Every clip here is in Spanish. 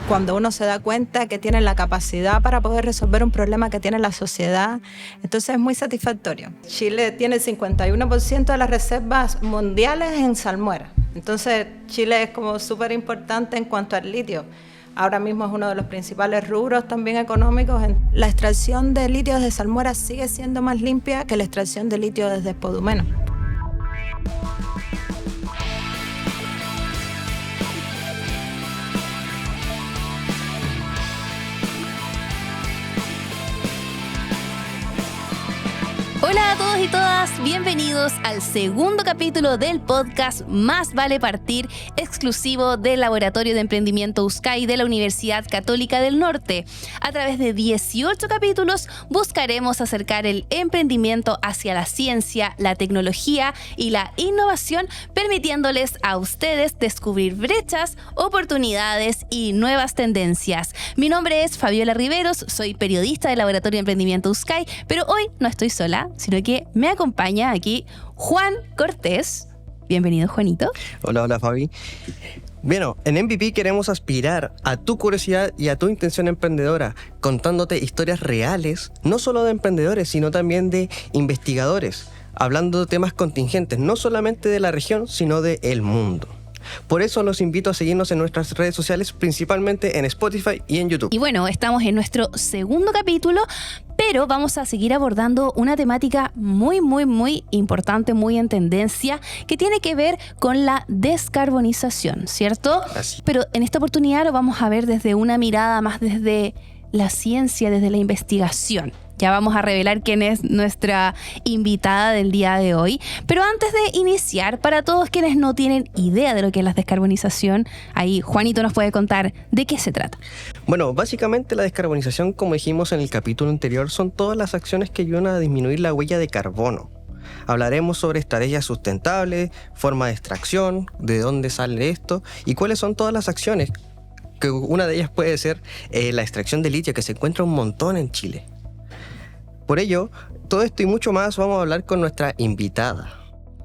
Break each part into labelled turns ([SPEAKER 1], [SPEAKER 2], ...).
[SPEAKER 1] Cuando uno se da cuenta que tiene la capacidad para poder resolver un problema que tiene la sociedad, entonces es muy satisfactorio. Chile tiene el 51% de las reservas mundiales en salmuera. Entonces Chile es como súper importante en cuanto al litio. Ahora mismo es uno de los principales rubros también económicos. La extracción de litio desde salmuera sigue siendo más limpia que la extracción de litio desde spodumeno.
[SPEAKER 2] Hola a todos y todas, bienvenidos al segundo capítulo del podcast Más Vale Partir, exclusivo del Laboratorio de Emprendimiento USCAI de la Universidad Católica del Norte. A través de 18 capítulos buscaremos acercar el emprendimiento hacia la ciencia, la tecnología y la innovación, permitiéndoles a ustedes descubrir brechas, oportunidades y nuevas tendencias. Mi nombre es Fabiola Riveros, soy periodista del Laboratorio de Emprendimiento USCAI, pero hoy no estoy sola, sino que me acompaña aquí Juan Cortés. Bienvenido, Juanito.
[SPEAKER 3] Hola, Fabi. Bueno, en MVP queremos aspirar a tu curiosidad y a tu intención emprendedora, contándote historias reales, no solo de emprendedores, sino también de investigadores, hablando de temas contingentes, no solamente de la región, sino del mundo. Por eso los invito a seguirnos en nuestras redes sociales, principalmente en Spotify y en YouTube.
[SPEAKER 2] Y bueno, estamos en nuestro segundo capítulo, pero vamos a seguir abordando una temática muy importante, muy en tendencia, que tiene que ver con la descarbonización, ¿cierto?
[SPEAKER 3] Así.
[SPEAKER 2] Pero en esta oportunidad lo vamos a ver desde una mirada más desde la ciencia, desde la investigación. Ya vamos a revelar quién es nuestra invitada del día de hoy. Pero antes de iniciar, para todos quienes no tienen idea de lo que es la descarbonización, ahí Juanito nos puede contar de qué se trata.
[SPEAKER 3] Bueno, básicamente la descarbonización, como dijimos en el capítulo anterior, son todas las acciones que ayudan a disminuir la huella de carbono. Hablaremos sobre estrategias sustentables, forma de extracción, de dónde sale esto y cuáles son todas las acciones. Que una de ellas puede ser la extracción de litio, que se encuentra un montón en Chile. Por ello, todo esto y mucho más vamos a hablar con nuestra invitada.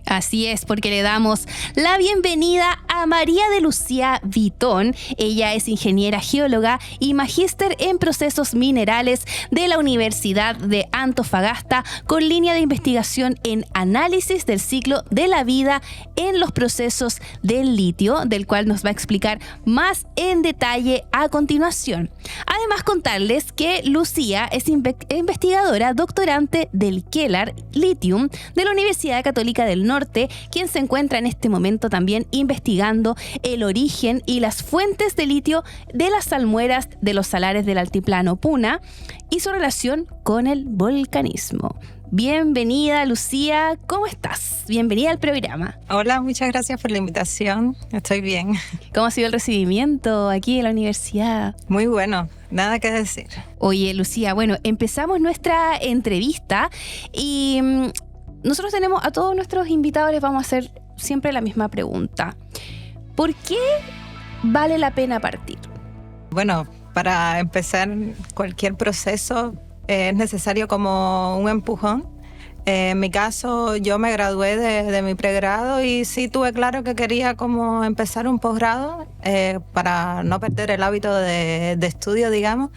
[SPEAKER 2] Así es, porque le damos la bienvenida a María de Lucía Vitón. Ella es ingeniera geóloga y magíster en procesos minerales de la Universidad de Antofagasta, con línea de investigación en análisis del ciclo de la vida en los procesos del litio, del cual nos va a explicar más en detalle a continuación. Además, contarles que Lucía es investigadora doctorante del Quellar Lithium de la Universidad Católica del Norte, quien se encuentra en este momento también investigando el origen y las fuentes de litio de las salmueras de los salares del altiplano Puna y su relación con el volcanismo. Bienvenida, Lucía, ¿cómo estás? Bienvenida al programa.
[SPEAKER 1] Hola, muchas gracias por la invitación. Estoy bien.
[SPEAKER 2] ¿Cómo ha sido el recibimiento aquí en la universidad?
[SPEAKER 1] Muy bueno, nada que decir.
[SPEAKER 2] Oye, Lucía, bueno, empezamos nuestra entrevista y nosotros tenemos a todos nuestros invitados, les vamos a hacer siempre la misma pregunta. ¿Por qué vale la pena partir?
[SPEAKER 1] Bueno, para empezar cualquier proceso es necesario como un empujón. En mi caso, yo me gradué de mi pregrado y sí tuve claro que quería como empezar un posgrado para no perder el hábito de estudio, digamos.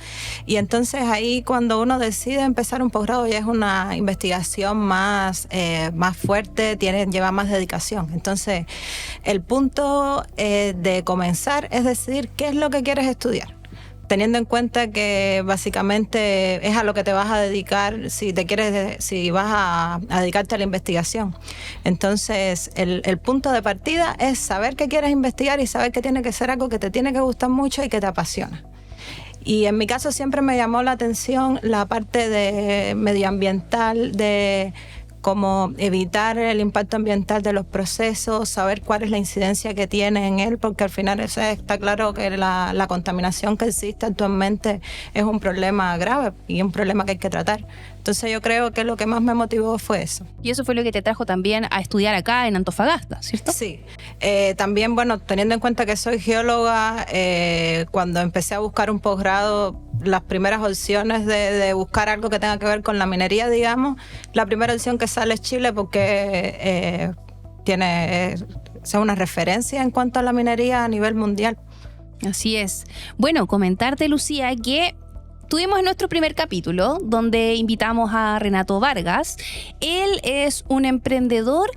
[SPEAKER 1] Y entonces ahí cuando uno decide empezar un posgrado ya es una investigación más fuerte, lleva más dedicación. Entonces el punto de comenzar es decidir qué es lo que quieres estudiar, teniendo en cuenta que básicamente es a lo que te vas a dedicar si vas a dedicarte a la investigación. Entonces, el punto de partida es saber qué quieres investigar y saber que tiene que ser algo que te tiene que gustar mucho y que te apasiona. Y en mi caso siempre me llamó la atención la parte de medioambiental, de cómo evitar el impacto ambiental de los procesos, saber cuál es la incidencia que tiene en él, porque al final está claro que la contaminación que existe actualmente es un problema grave y un problema que hay que tratar. Entonces yo creo que lo que más me motivó fue eso.
[SPEAKER 2] Y eso fue lo que te trajo también a estudiar acá en Antofagasta, ¿cierto?
[SPEAKER 1] Sí. También, bueno, teniendo en cuenta que soy geóloga, cuando empecé a buscar un posgrado, las primeras opciones de buscar algo que tenga que ver con la minería, digamos, la primera opción que sale es Chile porque es una referencia en cuanto a la minería a nivel mundial.
[SPEAKER 2] Así es. Bueno, comentarte, Lucía, que tuvimos nuestro primer capítulo donde invitamos a Renato Vargas. Él es un emprendedor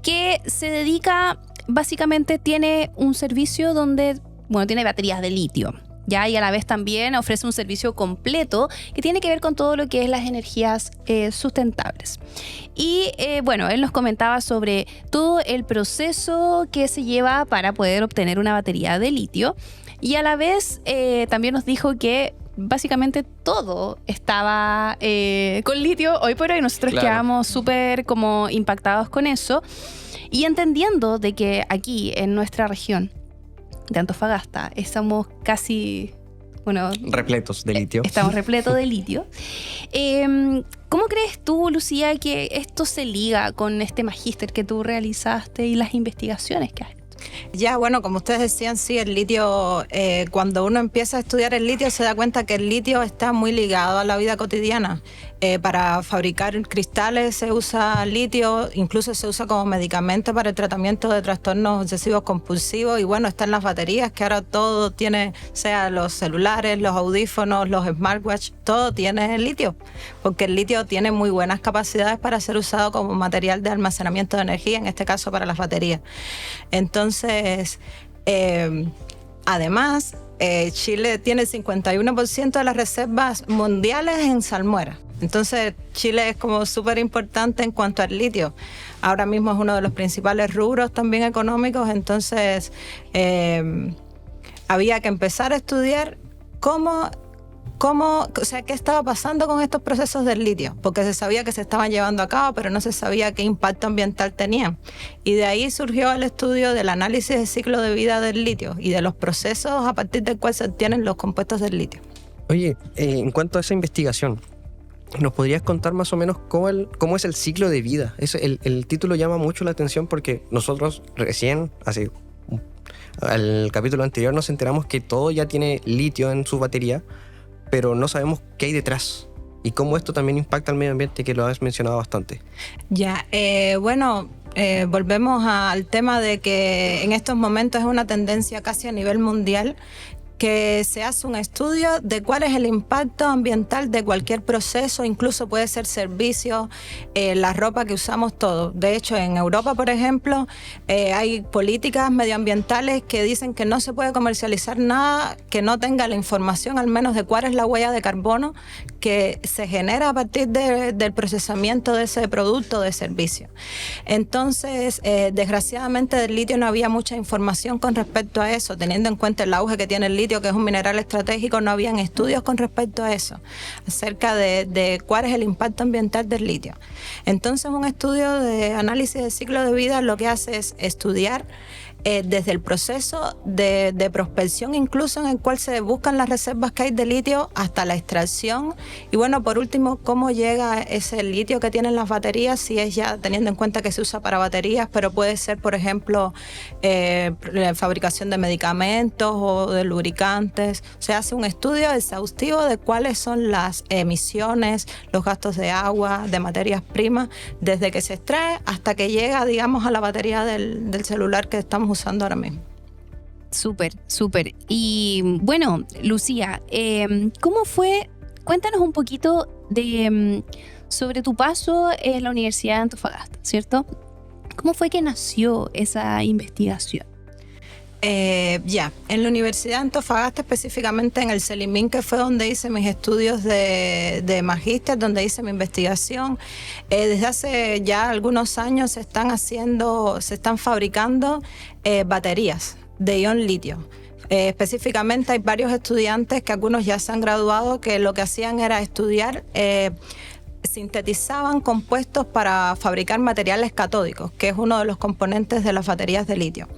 [SPEAKER 2] que se dedica, básicamente tiene un servicio donde, tiene baterías de litio. Ya, y a la vez también ofrece un servicio completo que tiene que ver con todo lo que es las energías sustentables. Y él nos comentaba sobre todo el proceso que se lleva para poder obtener una batería de litio. Y a la vez también nos dijo que básicamente todo estaba con litio hoy por hoy. Nosotros quedamos súper como impactados con eso y entendiendo de que aquí en nuestra región de Antofagasta estamos casi,
[SPEAKER 3] repletos de litio.
[SPEAKER 2] Estamos repletos de litio. ¿Cómo crees tú, Lucía, que esto se liga con este magíster que tú realizaste y las investigaciones que has hecho?
[SPEAKER 1] Ya, como ustedes decían, sí, el litio, cuando uno empieza a estudiar el litio se da cuenta que el litio está muy ligado a la vida cotidiana. Para fabricar cristales se usa litio, incluso se usa como medicamento para el tratamiento de trastornos obsesivos compulsivos y están las baterías, que ahora todo tiene, sea los celulares, los audífonos, los smartwatch, todo tiene litio, porque el litio tiene muy buenas capacidades para ser usado como material de almacenamiento de energía, en este caso para las baterías. Entonces, además, Chile tiene el 51% de las reservas mundiales en salmuera. Entonces, Chile es como súper importante en cuanto al litio. Ahora mismo es uno de los principales rubros también económicos, entonces había que empezar a estudiar qué estaba pasando con estos procesos del litio, porque se sabía que se estaban llevando a cabo, pero no se sabía qué impacto ambiental tenían. Y de ahí surgió el estudio del análisis del ciclo de vida del litio y de los procesos a partir del cual se obtienen los compuestos del litio.
[SPEAKER 3] Oye, en cuanto a esa investigación, ¿nos podrías contar más o menos cómo es el ciclo de vida? El título llama mucho la atención porque nosotros recién, al capítulo anterior, nos enteramos que todo ya tiene litio en su batería, pero no sabemos qué hay detrás y cómo esto también impacta al medio ambiente, que lo has mencionado bastante.
[SPEAKER 1] Ya, volvemos al tema de que en estos momentos es una tendencia casi a nivel mundial que se hace un estudio de cuál es el impacto ambiental de cualquier proceso, incluso puede ser servicio, la ropa que usamos, todo. De hecho, en Europa, por ejemplo, hay políticas medioambientales que dicen que no se puede comercializar nada que no tenga la información al menos de cuál es la huella de carbono que se genera a partir del procesamiento de ese producto o de servicio. Entonces, desgraciadamente del litio no había mucha información con respecto a eso, teniendo en cuenta el auge que tiene el litio, que es un mineral estratégico, no habían estudios con respecto a eso, acerca de cuál es el impacto ambiental del litio. Entonces, un estudio de análisis del ciclo de vida lo que hace es estudiar desde el proceso de prospección, incluso en el cual se buscan las reservas que hay de litio, hasta la extracción y por último, cómo llega ese litio que tienen las baterías, si es ya teniendo en cuenta que se usa para baterías, pero puede ser, por ejemplo, la fabricación de medicamentos o de lubricantes. Se hace un estudio exhaustivo de cuáles son las emisiones, los gastos de agua, de materias primas, desde que se extrae hasta que llega, digamos, a la batería del celular que estamos usando ahora mismo.
[SPEAKER 2] Súper. Y Lucía, ¿cómo fue? Cuéntanos un poquito sobre tu paso en la Universidad de Antofagasta, ¿cierto? ¿Cómo fue que nació esa investigación?
[SPEAKER 1] En la Universidad de Antofagasta, específicamente en el CELIMIN, que fue donde hice mis estudios de magíster, donde hice mi investigación, desde hace ya algunos años se están fabricando baterías de ion litio. Específicamente hay varios estudiantes que algunos ya se han graduado, que lo que hacían era estudiar, sintetizaban compuestos para fabricar materiales catódicos, que es uno de los componentes de las baterías de litio.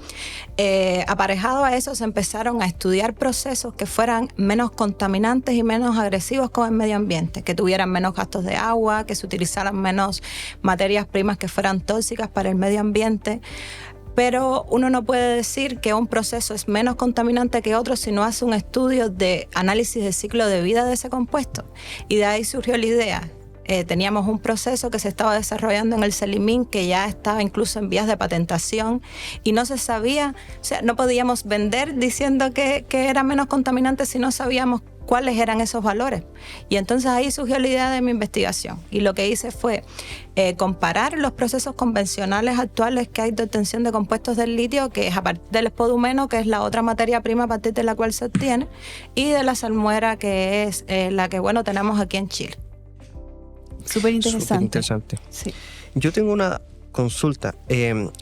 [SPEAKER 1] Aparejado a eso se empezaron a estudiar procesos que fueran menos contaminantes y menos agresivos con el medio ambiente, que tuvieran menos gastos de agua, que se utilizaran menos materias primas que fueran tóxicas para el medio ambiente. Pero uno no puede decir que un proceso es menos contaminante que otro si no hace un estudio de análisis del ciclo de vida de ese compuesto. Y de ahí surgió la idea. teníamos un proceso que se estaba desarrollando en el Selimín, que ya estaba incluso en vías de patentación, y no se sabía, o sea, no podíamos vender diciendo que era menos contaminante si no sabíamos cuáles eran esos valores. Y entonces ahí surgió la idea de mi investigación. Y lo que hice fue comparar los procesos convencionales actuales que hay de obtención de compuestos del litio, que es a partir del espodumeno, que es la otra materia prima a partir de la cual se obtiene, y de la salmuera, que es la que, bueno, tenemos aquí en Chile.
[SPEAKER 2] Súper interesante.
[SPEAKER 3] Súper interesante.
[SPEAKER 2] Sí.
[SPEAKER 3] Yo tengo una consulta.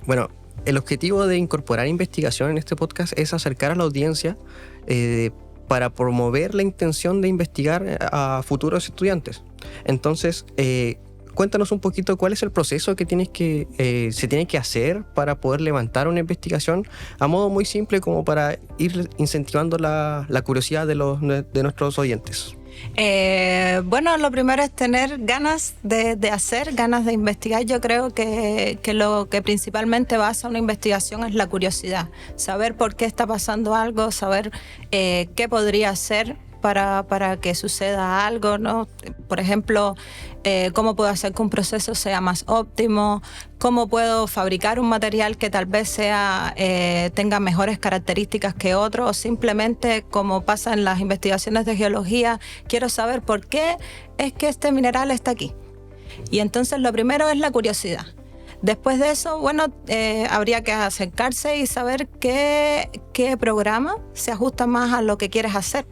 [SPEAKER 3] Bueno, el objetivo de incorporar investigación en este podcast es acercar a la audiencia para promover la intención de investigar a futuros estudiantes. Entonces, cuéntanos un poquito cuál es el proceso que se tiene que hacer para poder levantar una investigación a modo muy simple, como para ir incentivando la curiosidad de nuestros oyentes.
[SPEAKER 1] Bueno, lo primero es tener ganas de hacer, ganas de investigar. Yo creo que lo que principalmente basa una investigación es la curiosidad, saber por qué está pasando algo, saber qué podría hacer para que suceda algo, ¿no? Por ejemplo, cómo puedo hacer que un proceso sea más óptimo, cómo puedo fabricar un material que tal vez tenga mejores características que otro, o simplemente, como pasa en las investigaciones de geología, quiero saber por qué es que este mineral está aquí. Y entonces lo primero es la curiosidad. Después de eso, bueno, habría que acercarse y saber qué programa se ajusta más a lo que quieres hacer.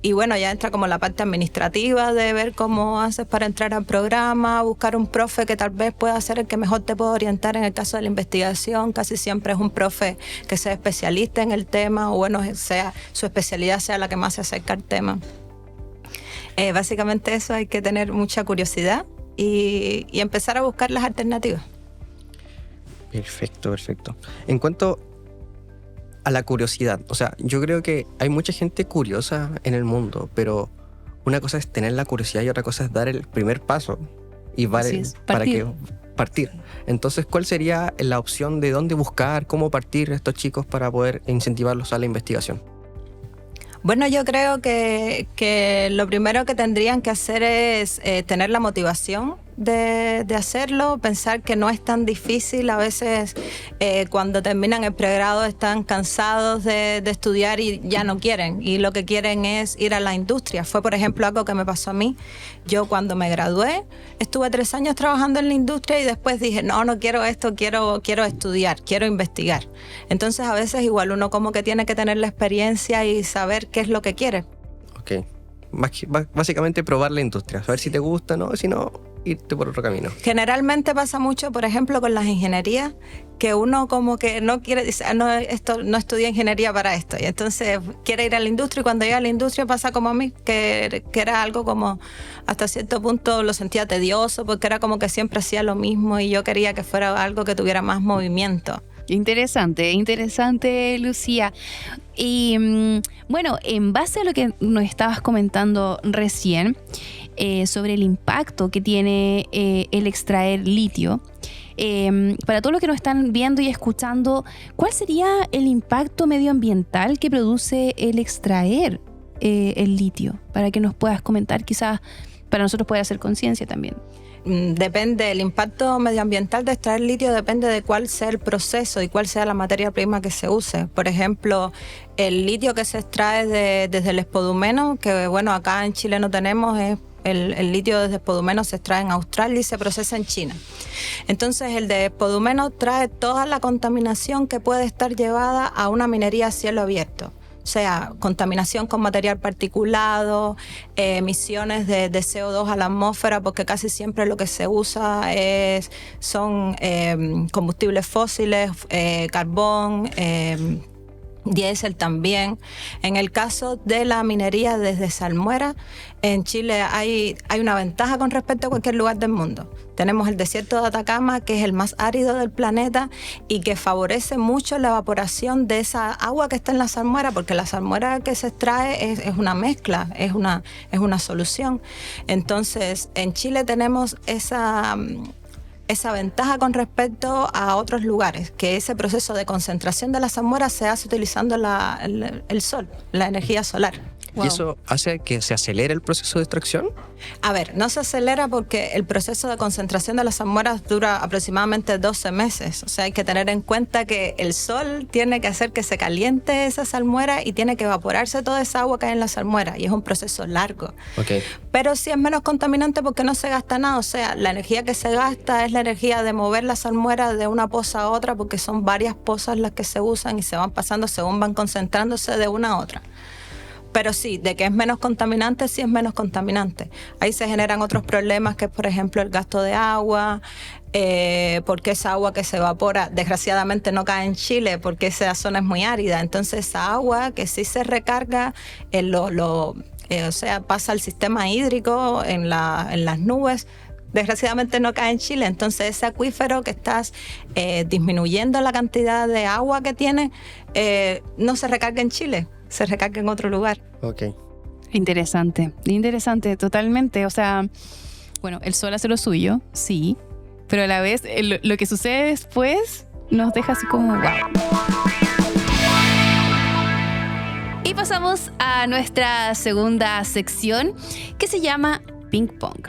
[SPEAKER 1] Y bueno, ya entra como la parte administrativa de ver cómo haces para entrar al programa, buscar un profe que tal vez pueda ser el que mejor te pueda orientar en el caso de la investigación. Casi siempre es un profe que sea especialista en el tema, o bueno, su especialidad sea la que más se acerca al tema. Básicamente eso, hay que tener mucha curiosidad y empezar a buscar las alternativas.
[SPEAKER 3] Perfecto. En cuanto a la curiosidad, o sea, yo creo que hay mucha gente curiosa en el mundo, pero una cosa es tener la curiosidad y otra cosa es dar el primer paso y partir. Entonces, ¿cuál sería la opción de dónde buscar, cómo partir estos chicos para poder incentivarlos a la investigación?
[SPEAKER 1] Bueno, yo creo que lo primero que tendrían que hacer es tener la motivación de hacerlo, pensar que no es tan difícil. A veces cuando terminan el pregrado están cansados de estudiar y ya no quieren, y lo que quieren es ir a la industria. Fue, por ejemplo, algo que me pasó a mí. Yo cuando me gradué estuve 3 años trabajando en la industria y después dije, no quiero esto, quiero estudiar, quiero investigar. Entonces a veces igual uno como que tiene que tener la experiencia y saber qué es lo que quiere.
[SPEAKER 3] Ok. Básicamente probar la industria, saber si te gusta, ¿no? Si no, irte por otro camino.
[SPEAKER 1] Generalmente pasa mucho, por ejemplo, con las ingenierías, que uno como que no quiere, dice, no estudié ingeniería para esto, y entonces quiere ir a la industria, y cuando llega a la industria pasa como a mí, que era algo como, hasta cierto punto lo sentía tedioso, porque era como que siempre hacía lo mismo, y yo quería que fuera algo que tuviera más movimiento.
[SPEAKER 2] Interesante, Lucía. Y bueno, en base a lo que nos estabas comentando recién, sobre el impacto que tiene el extraer litio, para todos los que nos están viendo y escuchando, ¿cuál sería el impacto medioambiental que produce el extraer el litio? Para que nos puedas comentar, quizás para nosotros poder hacer conciencia también.
[SPEAKER 1] Depende, el impacto medioambiental de extraer litio depende de cuál sea el proceso y cuál sea la materia prima que se use. Por ejemplo, el litio que se extrae desde el espodumeno, que bueno, acá en Chile no tenemos, el litio desde espodumeno se extrae en Australia y se procesa en China. Entonces el de espodumeno trae toda la contaminación que puede estar llevada a una minería a cielo abierto. O sea, contaminación con material particulado, emisiones de CO2 a la atmósfera, porque casi siempre lo que se usa son combustibles fósiles, carbón, diésel también. En el caso de la minería desde salmuera, en Chile hay una ventaja con respecto a cualquier lugar del mundo. Tenemos el desierto de Atacama, que es el más árido del planeta y que favorece mucho la evaporación de esa agua que está en la salmuera, porque la salmuera que se extrae es una mezcla, es una solución. Entonces, en Chile tenemos esa ventaja con respecto a otros lugares, que ese proceso de concentración de la salmuera se hace utilizando el sol, la energía solar.
[SPEAKER 2] Wow.
[SPEAKER 3] ¿Y eso hace que se acelere el proceso de extracción?
[SPEAKER 1] A ver, no se acelera porque el proceso de concentración de las salmueras dura aproximadamente 12 meses. O sea, hay que tener en cuenta que el sol tiene que hacer que se caliente esa salmuera y tiene que evaporarse toda esa agua que hay en la salmuera. Y es un proceso largo.
[SPEAKER 3] Okay.
[SPEAKER 1] Pero sí es menos contaminante porque no se gasta nada. O sea, la energía que se gasta es la energía de mover la salmuera de una poza a otra, porque son varias pozas las que se usan y se van pasando según van concentrándose de una a otra. Pero sí, de que es menos contaminante, sí es menos contaminante. Ahí se generan otros problemas, que es, por ejemplo, el gasto de agua, porque esa agua que se evapora, desgraciadamente no cae en Chile, porque esa zona es muy árida. Entonces, esa agua que sí se recarga, o sea, pasa al sistema hídrico en las nubes, desgraciadamente no cae en Chile. Entonces, ese acuífero que estás disminuyendo la cantidad de agua que tiene, no se recarga en Chile, se recarga en otro lugar.
[SPEAKER 3] Ok.
[SPEAKER 2] Interesante, totalmente. O sea, bueno, el sol hace lo suyo, sí, pero a la vez lo que sucede después nos deja así como wow. Y pasamos a nuestra segunda sección, que se llama Ping Pong.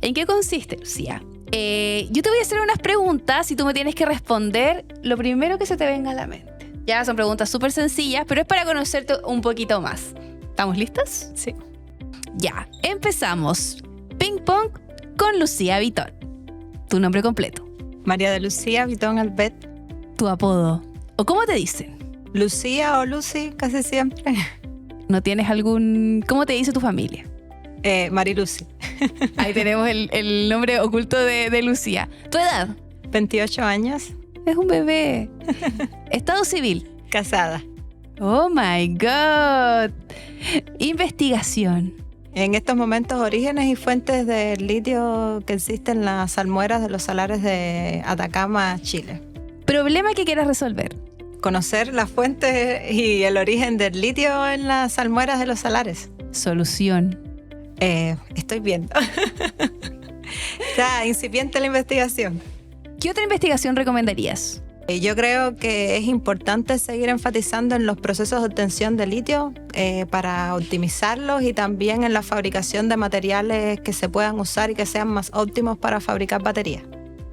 [SPEAKER 2] ¿En qué consiste, Lucía? Yo te voy a hacer unas preguntas y tú me tienes que responder lo primero que se te venga a la mente. Ya son preguntas súper sencillas, pero es para conocerte un poquito más. ¿Estamos listas?
[SPEAKER 1] Sí.
[SPEAKER 2] Ya, empezamos. Ping Pong con Lucía Vitón. Tu nombre completo.
[SPEAKER 1] María de Lucía Vitón Albet.
[SPEAKER 2] Tu apodo. ¿O cómo te dicen?
[SPEAKER 1] Lucía o Lucy, casi siempre.
[SPEAKER 2] ¿No tienes algún...? ¿Cómo te dice tu familia?
[SPEAKER 1] Marilucy.
[SPEAKER 2] Ahí tenemos el nombre oculto de Lucía. ¿Tu edad?
[SPEAKER 1] 28 años.
[SPEAKER 2] Es un bebé. Estado civil.
[SPEAKER 1] Casada.
[SPEAKER 2] Oh my God. Investigación.
[SPEAKER 1] En estos momentos, orígenes y fuentes del litio que existen en las salmueras de los salares de Atacama, Chile.
[SPEAKER 2] Problema que quieras resolver.
[SPEAKER 1] Conocer las fuentes y el origen del litio en las salmueras de los salares.
[SPEAKER 2] Solución.
[SPEAKER 1] Estoy viendo. Está incipiente la investigación.
[SPEAKER 2] ¿Qué otra investigación recomendarías?
[SPEAKER 1] Yo creo que es importante seguir enfatizando en los procesos de obtención de litio para optimizarlos y también en la fabricación de materiales que se puedan usar y que sean más óptimos para fabricar baterías.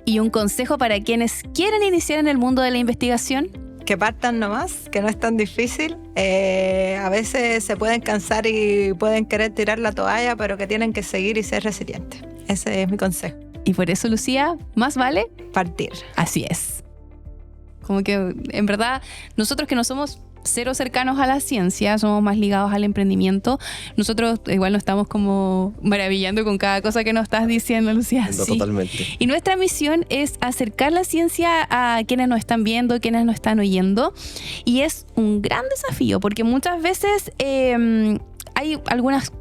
[SPEAKER 2] ¿Y un consejo para quienes quieren iniciar en el mundo de la investigación?
[SPEAKER 1] Que partan nomás, que no es tan difícil. A veces se pueden cansar y pueden querer tirar la toalla, pero que tienen que seguir y ser resilientes. Ese es mi consejo.
[SPEAKER 2] Y por eso, Lucía, más vale
[SPEAKER 1] partir.
[SPEAKER 2] Así es. Como que, en verdad, nosotros que no somos cero cercanos a la ciencia, somos más ligados al emprendimiento, nosotros igual nos estamos como maravillando con cada cosa que nos estás diciendo, Lucía.
[SPEAKER 3] No,
[SPEAKER 2] sí.
[SPEAKER 3] totalmente.
[SPEAKER 2] Y nuestra misión es acercar la ciencia a quienes nos están viendo, quienes nos están oyendo. Y es un gran desafío, porque muchas veces hay algunas...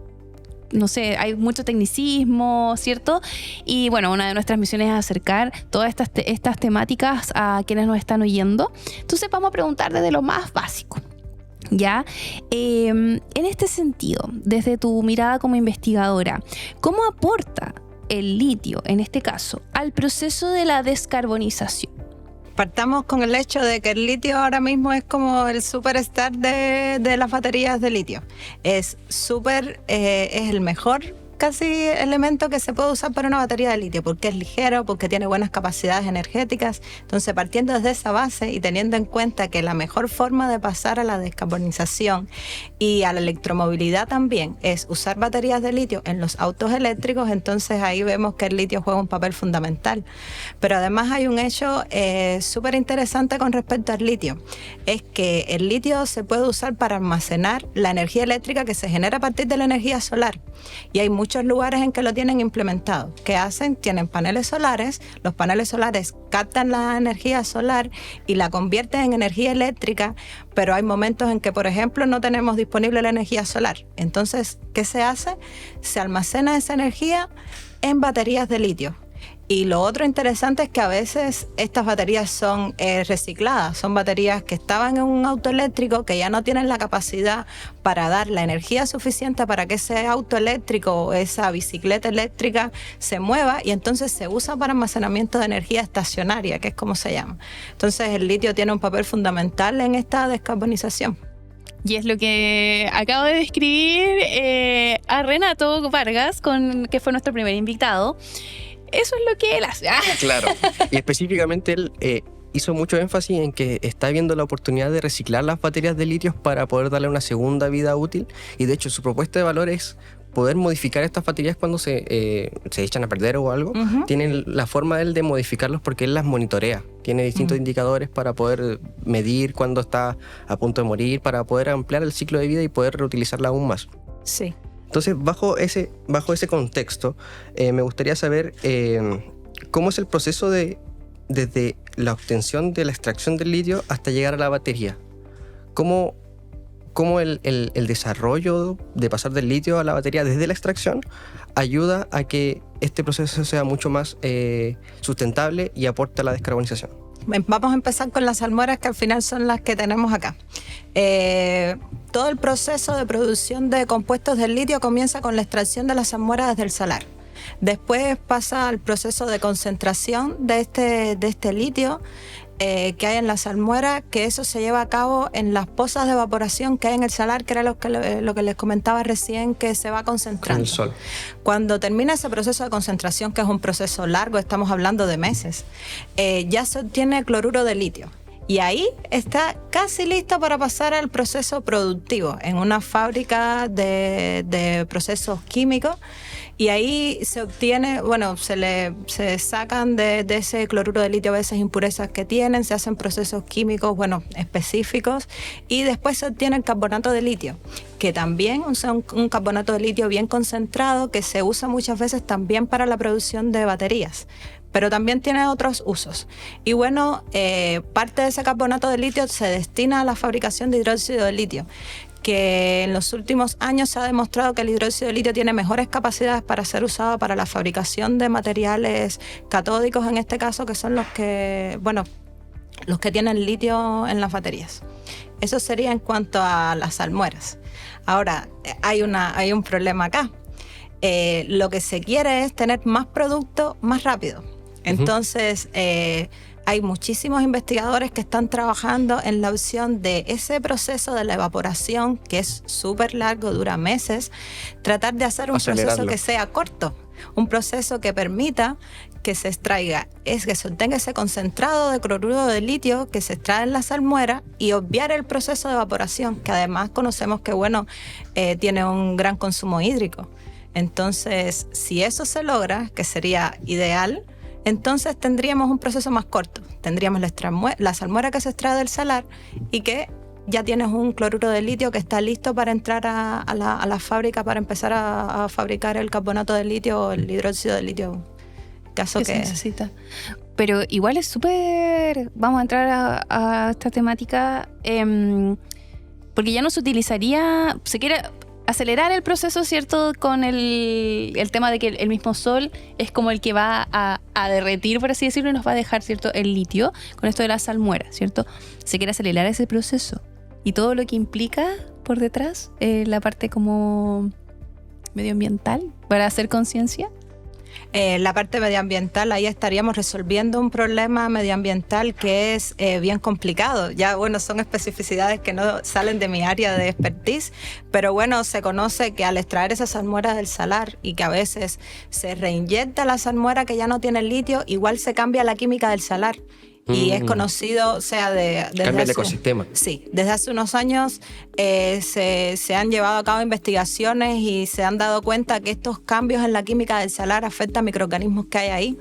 [SPEAKER 2] No sé, hay mucho tecnicismo, ¿cierto? Y bueno, una de nuestras misiones es acercar todas estas temáticas a quienes nos están oyendo. Entonces vamos a preguntar desde lo más básico, ¿ya? En este sentido, desde tu mirada como investigadora, ¿cómo aporta el litio, en este caso, al proceso de la descarbonización?
[SPEAKER 1] Partamos con el hecho de que el litio ahora mismo es como el superstar de las baterías de litio. Es el mejor casi elemento que se puede usar para una batería de litio, porque es ligero, porque tiene buenas capacidades energéticas. Entonces, partiendo desde esa base y teniendo en cuenta que la mejor forma de pasar a la descarbonización y a la electromovilidad también es usar baterías de litio en los autos eléctricos, entonces ahí vemos que el litio juega un papel fundamental. Pero además hay un hecho súper interesante con respecto al litio, es que el litio se puede usar para almacenar la energía eléctrica que se genera a partir de la energía solar. Y hay muchos lugares en que lo tienen implementado. ¿Qué hacen? Tienen paneles solares, los paneles solares captan la energía solar y la convierten en energía eléctrica, pero hay momentos en que, por ejemplo, no tenemos disponible la energía solar. Entonces, ¿qué se hace? Se almacena esa energía en baterías de litio. Y lo otro interesante es que a veces estas baterías son recicladas, son baterías que estaban en un auto eléctrico que ya no tienen la capacidad para dar la energía suficiente para que ese auto eléctrico o esa bicicleta eléctrica se mueva, y entonces se usa para almacenamiento de energía estacionaria, que es como se llama. Entonces el litio tiene un papel fundamental en esta descarbonización.
[SPEAKER 2] Y es lo que acabo de describir a Renato Vargas, que fue nuestro primer invitado. Eso es lo que él hace.
[SPEAKER 3] Claro. Y específicamente él hizo mucho énfasis en que está viendo la oportunidad de reciclar las baterías de litio para poder darle una segunda vida útil. Y de hecho, su propuesta de valor es poder modificar estas baterías cuando se echan a perder o algo. Tienen la forma de él de modificarlos porque él las monitorea. Tiene distintos indicadores para poder medir cuándo está a punto de morir, para poder ampliar el ciclo de vida y poder reutilizarla aún más.
[SPEAKER 1] Sí.
[SPEAKER 3] Entonces, bajo ese contexto, me gustaría saber cómo es el proceso desde la obtención de la extracción del litio hasta llegar a la batería. ¿Cómo el desarrollo de pasar del litio a la batería desde la extracción ayuda a que este proceso sea mucho más sustentable y aporte a la descarbonización?
[SPEAKER 1] Vamos a empezar con las salmueras, que al final son las que tenemos acá. Todo el proceso de producción de compuestos del litio comienza con la extracción de las salmueras desde el salar. Después pasa al proceso de concentración de este litio que hay en la salmuera, que eso se lleva a cabo en las pozas de evaporación que hay en el salar, que era lo que les comentaba recién, que se va concentrando.
[SPEAKER 3] Con el sol.
[SPEAKER 1] Cuando termina ese proceso de concentración, que es un proceso largo, estamos hablando de meses, ya se obtiene cloruro de litio. Y ahí está casi listo para pasar al proceso productivo en una fábrica de procesos químicos. Y ahí se obtiene, se sacan de ese cloruro de litio a veces impurezas que tienen, se hacen procesos químicos, específicos, y después se obtiene el carbonato de litio, que también es un carbonato de litio bien concentrado que se usa muchas veces también para la producción de baterías, pero también tiene otros usos. Y parte de ese carbonato de litio se destina a la fabricación de hidróxido de litio, que en los últimos años se ha demostrado que el hidróxido de litio tiene mejores capacidades para ser usado para la fabricación de materiales catódicos, en este caso, que son los que tienen litio en las baterías. Eso sería en cuanto a las salmueras. Ahora, hay un problema acá. Lo que se quiere es tener más producto más rápido. Entonces, hay muchísimos investigadores que están trabajando en la opción de ese proceso de la evaporación, que es súper largo, dura meses, tratar de hacer un proceso que sea corto, un proceso que permita que se extraiga, que se obtenga ese concentrado de cloruro de litio que se extrae en la salmuera y obviar el proceso de evaporación, que además conocemos que tiene un gran consumo hídrico. Entonces, si eso se logra, que sería ideal, entonces tendríamos un proceso más corto. Tendríamos la salmuera que se extrae del salar y que ya tienes un cloruro de litio que está listo para entrar a la fábrica para empezar a fabricar el carbonato de litio o el hidróxido de litio, caso que
[SPEAKER 2] se necesita. Pero igual es súper... Vamos a entrar a esta temática porque ya no se utilizaría... Se quiere acelerar el proceso, ¿cierto? Con el tema de que el mismo sol es como el que va a derretir, por así decirlo, y nos va a dejar, ¿cierto?, el litio con esto de la salmuera, ¿cierto? Se quiere acelerar ese proceso y todo lo que implica por detrás, la parte como medioambiental, para hacer conciencia.
[SPEAKER 1] La parte medioambiental, ahí estaríamos resolviendo un problema medioambiental que es bien complicado. Ya, son especificidades que no salen de mi área de expertise, pero se conoce que al extraer esa salmuera del salar y que a veces se reinyecta la salmuera que ya no tiene litio, igual se cambia la química del salar. Y es conocido, cambia
[SPEAKER 3] el ecosistema.
[SPEAKER 1] Sí, desde hace unos años se han llevado a cabo investigaciones y se han dado cuenta que estos cambios en la química del salar afectan a microorganismos que hay ahí.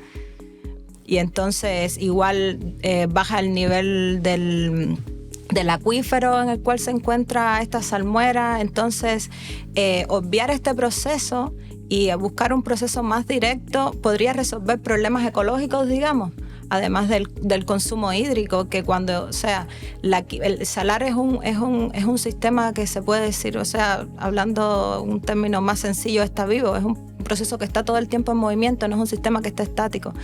[SPEAKER 1] Y entonces igual baja el nivel del acuífero en el cual se encuentra esta salmuera. Entonces, obviar este proceso y buscar un proceso más directo podría resolver problemas ecológicos, digamos. Además del consumo hídrico, que el salar es un sistema que se puede decir, hablando un término más sencillo, está vivo, es un proceso que está todo el tiempo en movimiento, no es un sistema que está estático.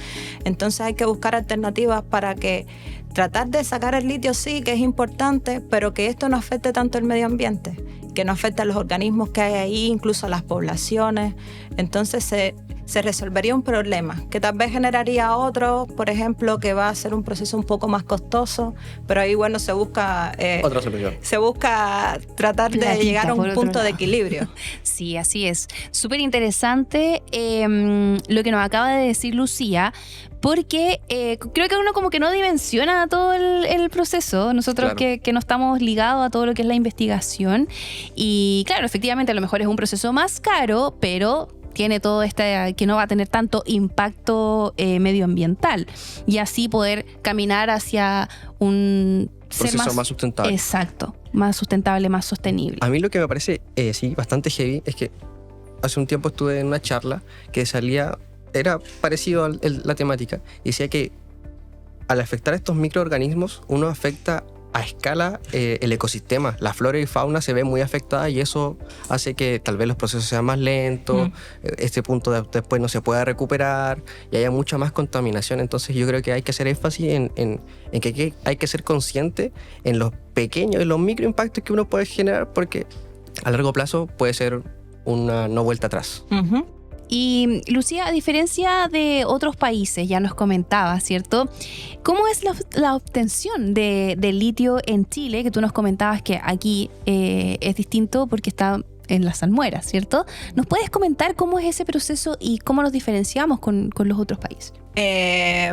[SPEAKER 1] Entonces hay que buscar alternativas para que tratar de sacar el litio, sí, que es importante, pero que esto no afecte tanto el medio ambiente, que no afecta a los organismos que hay ahí, incluso a las poblaciones. Entonces se resolvería un problema que tal vez generaría otro, por ejemplo, que va a ser un proceso un poco más costoso, pero ahí, bueno, se busca
[SPEAKER 3] otra solución.
[SPEAKER 1] Se busca tratar de llegar a un punto de equilibrio.
[SPEAKER 2] Sí, así es. Súper interesante lo que nos acaba de decir Lucía, porque creo que uno como que no dimensiona todo el proceso, nosotros claro. que no estamos ligados a todo lo que es la investigación, y claro, efectivamente a lo mejor es un proceso más caro, pero tiene todo que no va a tener tanto impacto medioambiental, y así poder caminar hacia un
[SPEAKER 3] proceso más sustentable.
[SPEAKER 2] Exacto, más sustentable, más sostenible.
[SPEAKER 3] A mí lo que me parece sí, bastante heavy es que hace un tiempo estuve en una charla que era parecido a la temática, y decía que al afectar a estos microorganismos uno afecta a escala el ecosistema. La flora y fauna se ve muy afectada, y eso hace que tal vez los procesos sean más lentos, este punto después no se pueda recuperar y haya mucha más contaminación. Entonces yo creo que hay que hacer énfasis en que hay que ser consciente en los pequeños, en los microimpactos que uno puede generar, porque a largo plazo puede ser una no vuelta atrás.
[SPEAKER 2] Y Lucía, a diferencia de otros países, ya nos comentaba, ¿cierto? ¿Cómo es la obtención de litio en Chile? Que tú nos comentabas que aquí es distinto porque está en las salmueras, ¿cierto? ¿Nos puedes comentar cómo es ese proceso y cómo nos diferenciamos con los otros países?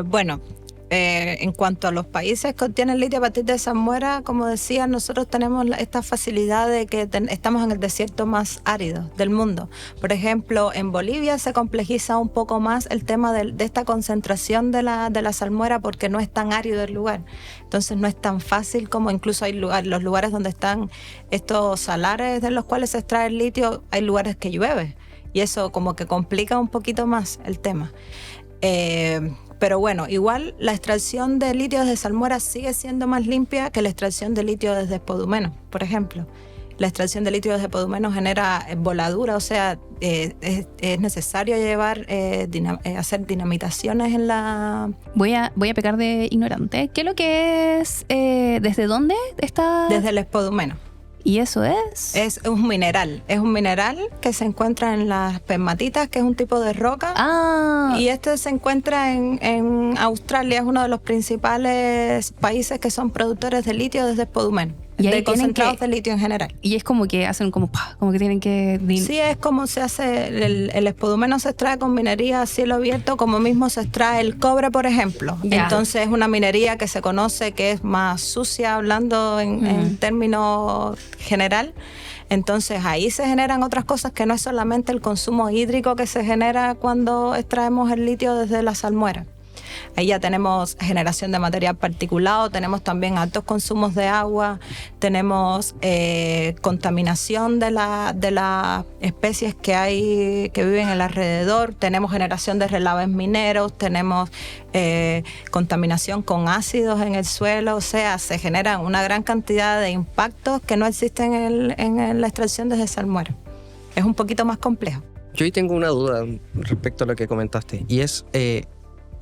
[SPEAKER 1] Bueno, en cuanto a los países que obtienen litio a partir de salmuera, como decía, nosotros tenemos esta facilidad de que estamos en el desierto más árido del mundo. Por ejemplo, en Bolivia se complejiza un poco más el tema de esta concentración de la salmuera, porque no es tan árido el lugar. Entonces no es tan fácil como incluso hay los lugares donde están estos salares de los cuales se extrae el litio, hay lugares que llueve, y eso como que complica un poquito más el tema. Pero bueno, igual la extracción de litio desde salmuera sigue siendo más limpia que la extracción de litio desde spodumeno, por ejemplo. La extracción de litio desde spodumeno genera voladura, o sea, es necesario hacer dinamitaciones en la...
[SPEAKER 2] Voy a pecar de ignorante. ¿Qué es lo que es? ¿Desde dónde está?
[SPEAKER 1] Desde el spodumeno.
[SPEAKER 2] ¿Y eso es?
[SPEAKER 1] Es un mineral. Es un mineral que se encuentra en las pegmatitas, que es un tipo de roca. Y este se encuentra en Australia. Es uno de los principales países que son productores de litio desde spodumeno. De concentrados de litio en general.
[SPEAKER 2] Y es como que hacen como que tienen que...
[SPEAKER 1] Sí, es como se hace, el spodumeno se extrae con minería a cielo abierto, como mismo se extrae el cobre, por ejemplo. Entonces es una minería que se conoce que es más sucia, hablando en términos general. Entonces ahí se generan otras cosas que no es solamente el consumo hídrico que se genera cuando extraemos el litio desde la salmuera. Ahí ya tenemos generación de material particulado, tenemos también altos consumos de agua, tenemos contaminación de las especies que viven alrededor, tenemos generación de relaves mineros, tenemos contaminación con ácidos en el suelo, o sea, se generan una gran cantidad de impactos que no existen en la extracción desde salmuera. Es un poquito más complejo.
[SPEAKER 3] Yo ahí tengo una duda respecto a lo que comentaste, y es...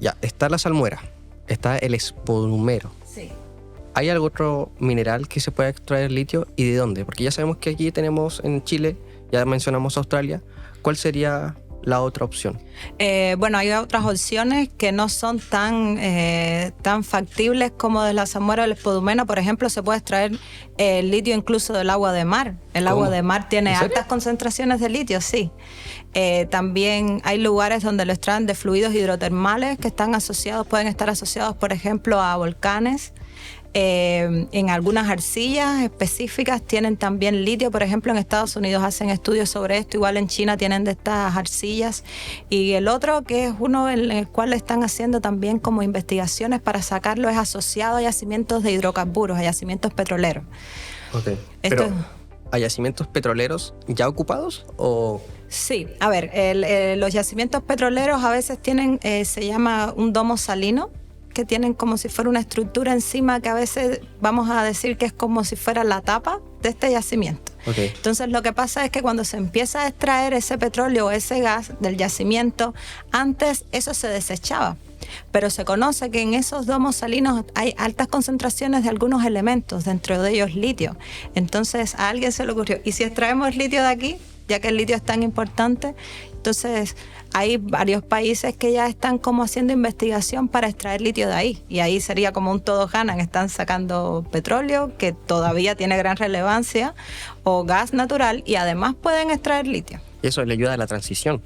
[SPEAKER 3] Ya, está la salmuera, está el spodumero.
[SPEAKER 1] Sí.
[SPEAKER 3] ¿Hay algún otro mineral que se pueda extraer litio y de dónde? Porque ya sabemos que aquí tenemos en Chile, ya mencionamos Australia. ¿Cuál sería la otra opción?
[SPEAKER 1] Bueno, hay otras opciones que no son tan factibles como de la salmuera o el spodumeno. Por ejemplo, se puede extraer el litio incluso del agua de mar. El agua de mar tiene altas concentraciones de litio, sí. También hay lugares donde lo extraen de fluidos hidrotermales que pueden estar asociados, por ejemplo, a volcanes. En algunas arcillas específicas tienen también litio. Por ejemplo, en Estados Unidos hacen estudios sobre esto, igual en China tienen de estas arcillas. Y el otro, que es uno en el cual están haciendo también como investigaciones para sacarlo, es asociado a yacimientos de hidrocarburos, a yacimientos petroleros.
[SPEAKER 3] Okay. Pero, ¿hay yacimientos petroleros ya ocupados o...?
[SPEAKER 1] Sí, a ver, los yacimientos petroleros a veces tienen, se llama un domo salino, que tienen como si fuera una estructura encima que a veces vamos a decir que es como si fuera la tapa de este yacimiento.
[SPEAKER 3] Okay.
[SPEAKER 1] Entonces lo que pasa es que cuando se empieza a extraer ese petróleo o ese gas del yacimiento, antes eso se desechaba. pero se conoce que en esos domos salinos hay altas concentraciones de algunos elementos, dentro de ellos litio. Entonces a alguien se le ocurrió, ¿y si extraemos litio de aquí? Ya que el litio es tan importante. Entonces hay varios países que ya están como haciendo investigación para extraer litio de ahí, y ahí sería como un todo ganan. Están sacando petróleo, que todavía tiene gran relevancia, o gas natural, y además pueden extraer litio.
[SPEAKER 3] Y eso le ayuda a la transición